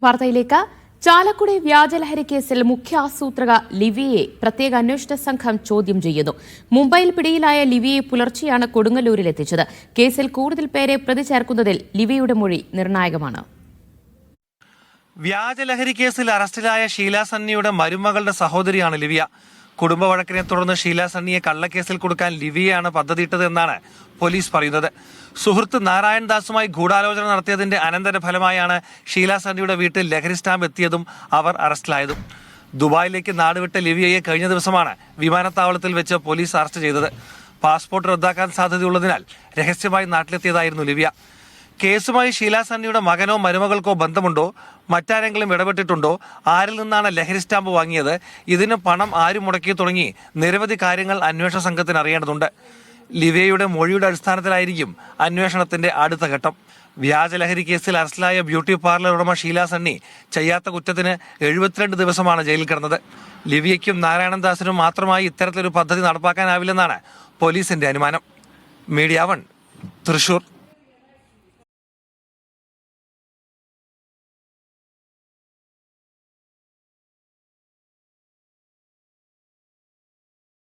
വാർത്തയിലേക്ക്. ചാലക്കുടി വ്യാജലഹരി കേസിൽ മുഖ്യ ആസൂത്രക ലിവിയെ പ്രത്യേക അന്വേഷണ സംഘം ചോദ്യം ചെയ്യുന്നു. മുംബൈയിൽ പിടിയിലായ ലിവിയെ പുലർച്ചെയാണ് കൊടുങ്ങല്ലൂരിലെത്തിച്ചത്. കേസിൽ കൂടുതൽ പേരെ പ്രതി ചേർക്കുന്നതിൽ ലിവിയുടെ മൊഴി നിർണായകമാണ്. വ്യാജലഹരി കേസിൽ അറസ്റ്റിലായ ഷീല സണ്ണിയുടെ മരുമകളുടെ സഹോദരിയാണ് ലിവിയ. കുടുംബ വഴക്കിനെ തുടർന്ന് ഷീല സണ്ണിയെ കള്ളക്കേസിൽ കൊടുക്കാൻ ലിവിയയാണ് പദ്ധതിയിട്ടത് എന്നാണ് പോലീസ് പറയുന്നത്. സുഹൃത്ത് നാരായൺ ദാസുമായി ഗൂഢാലോചന നടത്തിയതിന്റെ അനന്തരഫലമായാണ് ഷീല സണ്ണിയുടെ വീട്ടിൽ ലഹരി സ്റ്റാമ്പ് എത്തിയതും അവർ അറസ്റ്റിലായതും. ദുബായിലേക്ക് നാടുവിട്ട ലിവിയയെ കഴിഞ്ഞ ദിവസമാണ് വിമാനത്താവളത്തിൽ വെച്ച് പോലീസ് അറസ്റ്റ് ചെയ്തത്. പാസ്പോർട്ട് റദ്ദാക്കാൻ സാധ്യതയുള്ളതിനാൽ രഹസ്യമായി നാട്ടിലെത്തിയതായിരുന്നു ലിവിയ. കേസുമായി ഷീല സണ്ണിയുടെ മകനോ മരുമകൾക്കോ ബന്ധമുണ്ടോ, മറ്റാരെങ്കിലും ഇടപെട്ടിട്ടുണ്ടോ, ആരിൽ നിന്നാണ് ലഹരി സ്റ്റാമ്പ് വാങ്ങിയത്, ഇതിന് പണം ആര് മുടക്കി തുടങ്ങി നിരവധി കാര്യങ്ങൾ അന്വേഷണ സംഘത്തിന് അറിയേണ്ടതുണ്ട്. ലിവിയയുടെ മൊഴിയുടെ അടിസ്ഥാനത്തിലായിരിക്കും അന്വേഷണത്തിന്റെ അടുത്ത ഘട്ടം. വ്യാജലഹരി കേസിൽ അറസ്റ്റിലായ ബ്യൂട്ടി പാർലർ ഉടമ ഷീല സണ്ണി ചെയ്യാത്ത കുറ്റത്തിന് 72 ദിവസമാണ് ജയിലിൽ കിടന്നത്. ലിവിയയ്ക്കും നാരായണൻ ദാസിനും മാത്രമായി ഇത്തരത്തിലൊരു പദ്ധതി നടപ്പാക്കാനാവില്ലെന്നാണ് പോലീസിന്റെ അനുമാനം. മീഡിയ 1, തൃശൂർ.